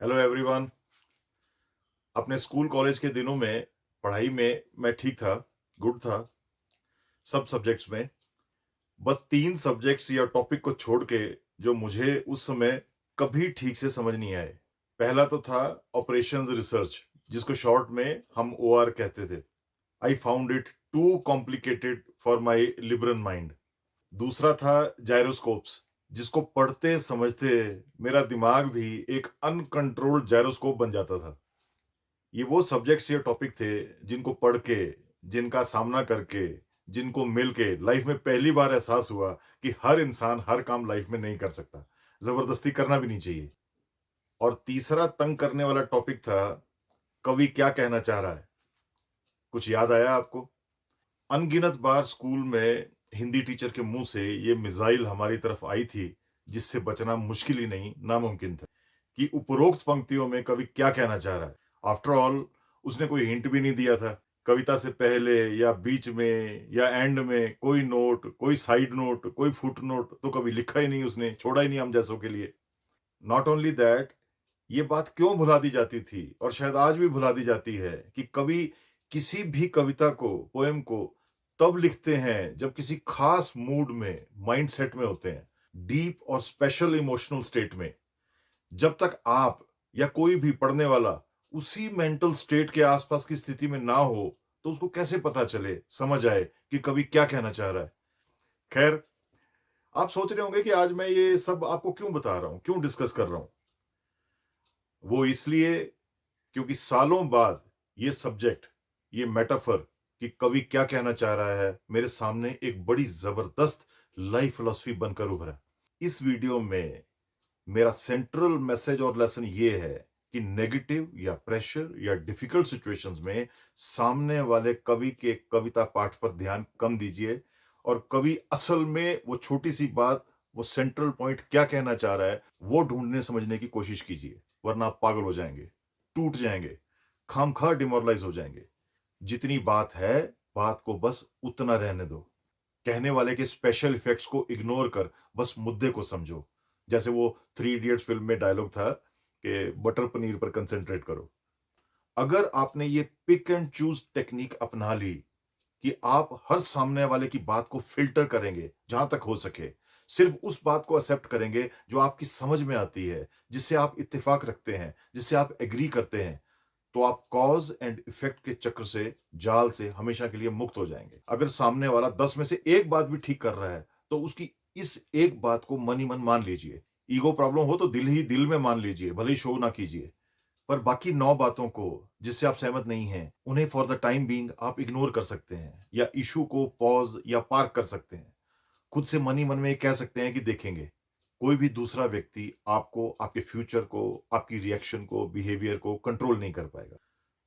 Hello everyone. अपने school college के दिनों में पढ़ाई में मैं ठीक था, गुड था सब सब्जेक्ट्स में। बस 3 सब्जेक्ट्स या टॉपिक को छोड़ के जो मुझे उस समय कभी ठीक से समझ नहीं आए। पहला तो था ऑपरेशंस रिसर्च, जिसको शॉर्ट में हम ओआर कहते थे। I found it too complicated for my liberal mind. दूसरा था जायरोस्कोप्स, जिसको पढ़ते समझते मेरा दिमाग भी एक अनकंट्रोल्ड जायरोस्कोप बन जाता था। ये वो सब्जेक्ट्स या टॉपिक थे जिनको पढ़ के, जिनका सामना करके, जिनको मिल के लाइफ में पहली बार एहसास हुआ कि हर इंसान हर काम लाइफ में नहीं कर सकता, जबरदस्ती करना भी नहीं चाहिए। और तीसरा तंग करने वाला टॉपिक था कवि क्या कहना चाह रहा है। कुछ याद आया आपको? अनगिनत बार स्कूल में हिंदी टीचर के मुंह से ये मिसाइल हमारी तरफ आई थी, जिससे बचना मुश्किल ही नहीं नामुमकिन था कि उपरोक्त पंक्तियों में कवि क्या कहना चाह रहा है। आफ्टर ऑल उसने कोई हिंट भी नहीं दिया था। कविता से पहले या बीच में या एंड में कोई नोट, कोई साइड नोट, कोई फुट नोट तो कभी लिखा ही नहीं, उसने छोड़ा ही नहीं हम जैसों के लिए। नॉट ओनली दैट, ये बात क्यों भुला दी जाती थी और शायद आज भी भुला दी जाती है कि कवि किसी भी कविता को, पोएम को तब लिखते हैं जब किसी खास मूड में, माइंडसेट में होते हैं, डीप और स्पेशल इमोशनल स्टेट में। जब तक आप या कोई भी पढ़ने वाला उसी मेंटल स्टेट के आसपास की स्थिति में ना हो, तो उसको कैसे पता चले, समझ आए कि कवि क्या कहना चाह रहा है। खैर, आप सोच रहे होंगे कि आज मैं ये सब आपको क्यों बता रहा हूं, क्यों डिस्कस कर रहा हूं। वो इसलिए क्योंकि सालों बाद ये सब्जेक्ट, ये मेटाफर कि कवि क्या कहना चाह रहा है, मेरे सामने एक बड़ी जबरदस्त लाइफ फिलॉसफी बनकर उभरा। इस वीडियो में मेरा सेंट्रल मैसेज और लेसन ये है कि नेगेटिव या प्रेशर या डिफिकल्ट सिचुएशंस में सामने वाले कवि के कविता पाठ पर ध्यान कम दीजिए और कवि असल में वो छोटी सी बात, वो सेंट्रल पॉइंट क्या कहना चाह रहा है, वो ढूंढने समझने की कोशिश कीजिए। वरना आप पागल हो जाएंगे, टूट जाएंगे, खामखा डिमोरलाइज हो जाएंगे। जितनी बात है, बात को बस उतना रहने दो। कहने वाले के स्पेशल इफेक्ट्स को इग्नोर कर बस मुद्दे को समझो। जैसे वो थ्री इडियट्स फिल्म में डायलॉग था कि बटर पनीर पर कंसंट्रेट करो। अगर आपने ये पिक एंड चूज टेक्निक अपना ली कि आप हर सामने वाले की बात को फिल्टर करेंगे जहां तक हो सके, सिर्फ उस बात को एक्सेप्ट करेंगे जो आपकी समझ में आती है, जिससे आप इत्तेफाक रखते हैं, जिससे आप एग्री करते हैं, तो आप कॉज एंड इफेक्ट के चक्र से, जाल से हमेशा के लिए मुक्त हो जाएंगे। अगर सामने वाला 10 में से एक बात भी ठीक कर रहा है, तो उसकी इस एक बात को मन ही मन मान लीजिए। ईगो प्रॉब्लम हो तो दिल ही दिल में मान लीजिए, भले ही शो ना कीजिए। पर बाकी 9 बातों को जिससे आप सहमत नहीं हैं, उन्हें फॉर द टाइम बीइंग आप इग्नोर कर सकते हैं या इश्यू को पॉज या पार्क कर सकते हैं। खुद से मन ही मन में ये कह सकते हैं कि देखेंगे, कोई भी दूसरा व्यक्ति आपको, आपके फ्यूचर को, आपकी रिएक्शन को, बिहेवियर को कंट्रोल नहीं कर पाएगा।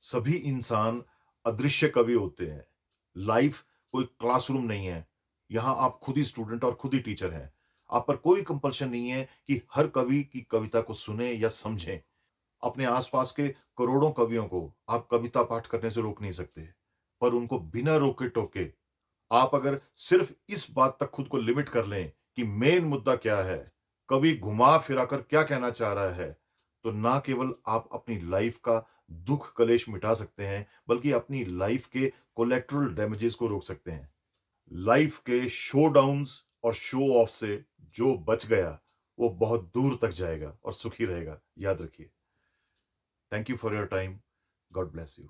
सभी इंसान अदृश्य कवि होते हैं। लाइफ कोई क्लासरूम नहीं है। यहाँ आप खुद ही स्टूडेंट और खुद ही टीचर हैं। आप पर कोई कंपल्शन नहीं है कि हर कवि की कविता को सुने या समझें। अपने आसपास के करोड़ों कवियों को आप कविता पाठ करने से रोक नहीं सकते, पर उनको बिना रोके टोके आप अगर सिर्फ इस बात तक खुद को लिमिट कर लें कि मेन मुद्दा क्या है, कवि घुमा फिराकर क्या कहना चाह रहा है, तो ना केवल आप अपनी लाइफ का दुख कलेश मिटा सकते हैं, बल्कि अपनी लाइफ के कोलेक्टरल डैमेजेस को रोक सकते हैं। लाइफ के शो डाउन्स और शो ऑफ से जो बच गया, वो बहुत दूर तक जाएगा और सुखी रहेगा। याद रखिए। Thank you for your time. God bless you.